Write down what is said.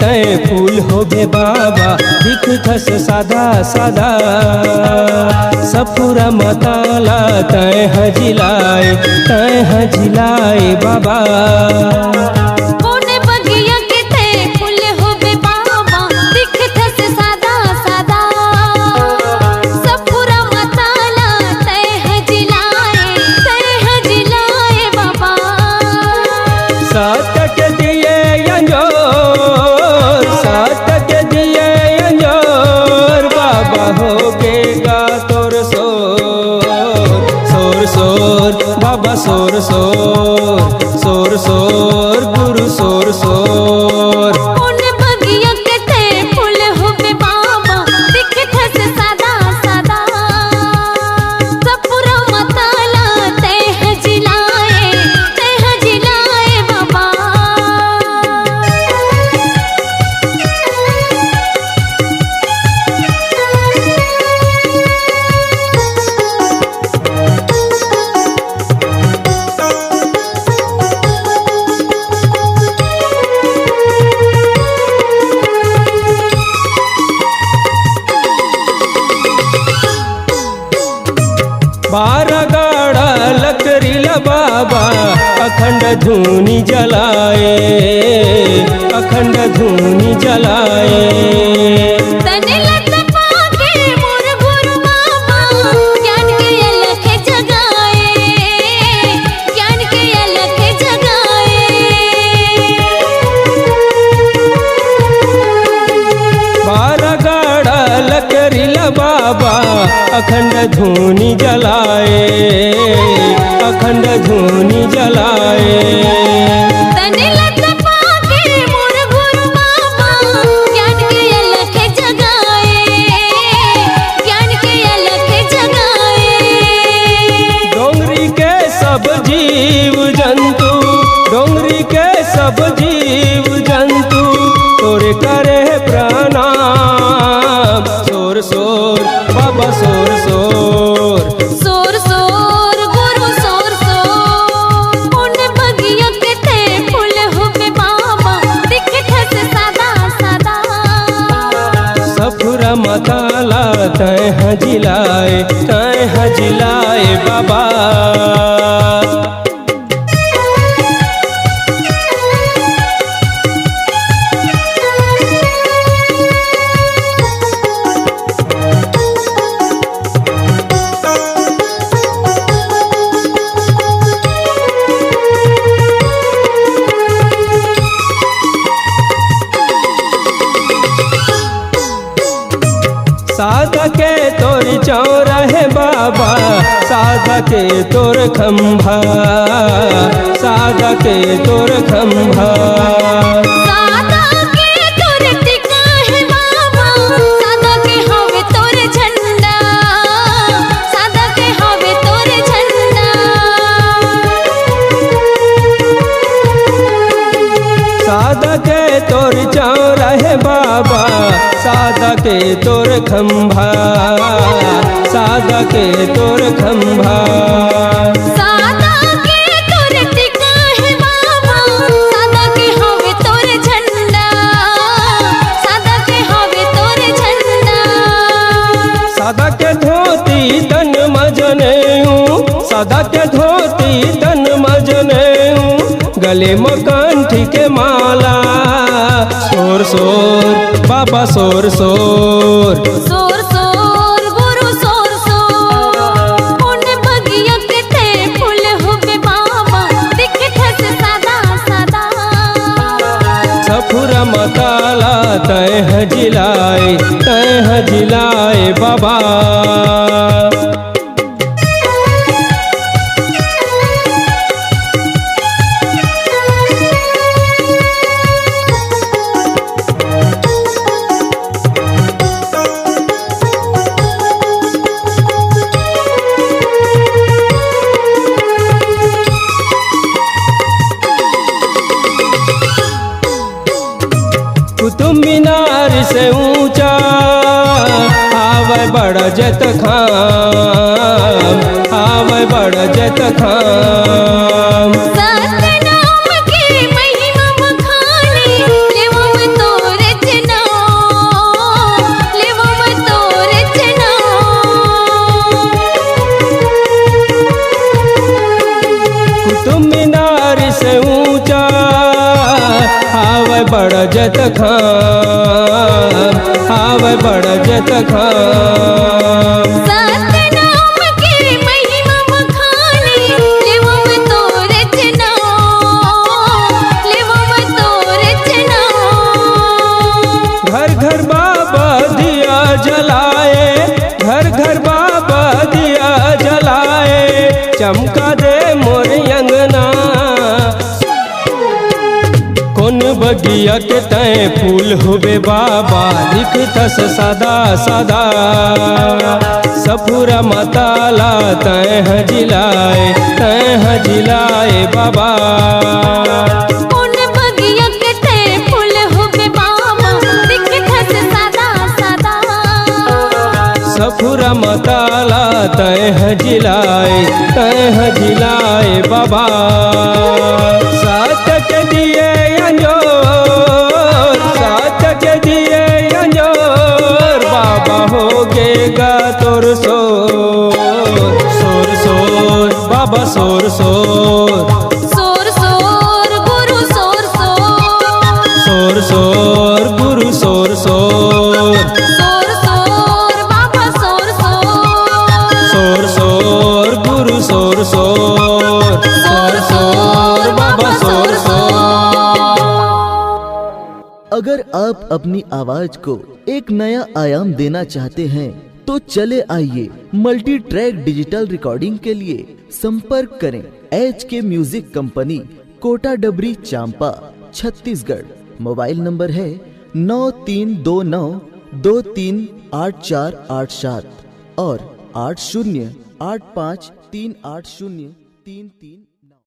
तय फूल होबे बाबा दिखथस सादा सादा सफुरा मताला तय हजिलाए बाबा बाबा सोर सोर सोर सोर गुरु सोर सोर उन बगिया के ते फूल होबे बाबा दिखथस सादा सादा सफुरा मताला ते हजिलाए बाबा बारह गाड़ा लकड़ीला बाबा अखंड धूनी जलाए तने लत पाके मोर गुरु बाबा ज्ञान के अलख जगाए बारह गाड़ा लकड़ीला बाबा अखंड धूनी जलाए तने लत पाके मोर गुरु बाबा ज्ञान के अलख जगाए डोंगरी के सब जीव जंतु तोरे करे प्रणाम सोर सोर बाबा सोर सोर सोर सोर गुरु सोर सोर उन बगिया के ते फूल होबे बाबा दिखथस सादा सादा सफुरा मताला तय हजिलाए बाबा साधा के तोर चौरा है बाबा साधा के तोर खंभा सादा के तोर टिका है बाबा सादा के हवे तोर झंडा साधा के तोर चौरा है बाबा साधा के तोर खंभा सादा के तोर टिका है बाबा सादा के हवे तोर झंडा साधा के धोती तन मजनेऊ गले में कंठी के माला सोर सोर बाबा सोर सोर सोर सोर गुरु सोर सोर उन बगिया के ते फूल होबे बाबा दिखथस सादा सादा सफुरा मताला तय हजिलाए बाबा कुतुब मीनार से ऊंचा आवे बड़ा जत खाम सतनाम के महिमा बखानी लेवम तोर बड़ जत खाम, आवे बड़ जत खाम। सतनाम के महिमा बखाने, लेवम तोरे नाम, लेवम तोरे नाम। घर घर बाबा दिया जलाए, घर घर बाबा दिया जलाए, चमका दे मोर अंगना। कौन बगिया के तय फूल होबे बाबा, दिखतस सदा सदा। सफुरा मताला तय हजिलाए, तय हजिलाए बाबा। कौन बगिया के ते फूल होबे बाबा, दिखतस सदा सदा। सफुरा मताला तय हजिलाए, तय हजिलाए बाबा। सात के दिए अंजोर, सात के दिए अंजोर, बाबा होगेगा तोर सोर, सोर सोर बाबा सोर सोर। सोर सोर गुरु सोर सोर, सोर सोर गुरु सोर सोर। सोर सोर बाबा सोर सोर, सोर सोर गुरु सोर सोर। सोर सोर बाबा सोर सोर। अगर आप अपनी आवाज को एक नया आयाम देना चाहते हैं तो चले आइए मल्टी ट्रैक डिजिटल रिकॉर्डिंग के लिए संपर्क करें HK म्यूजिक कंपनी, कोटा डबरी, चांपा, छत्तीसगढ़। मोबाइल नंबर है 9329238487 और 8085380333।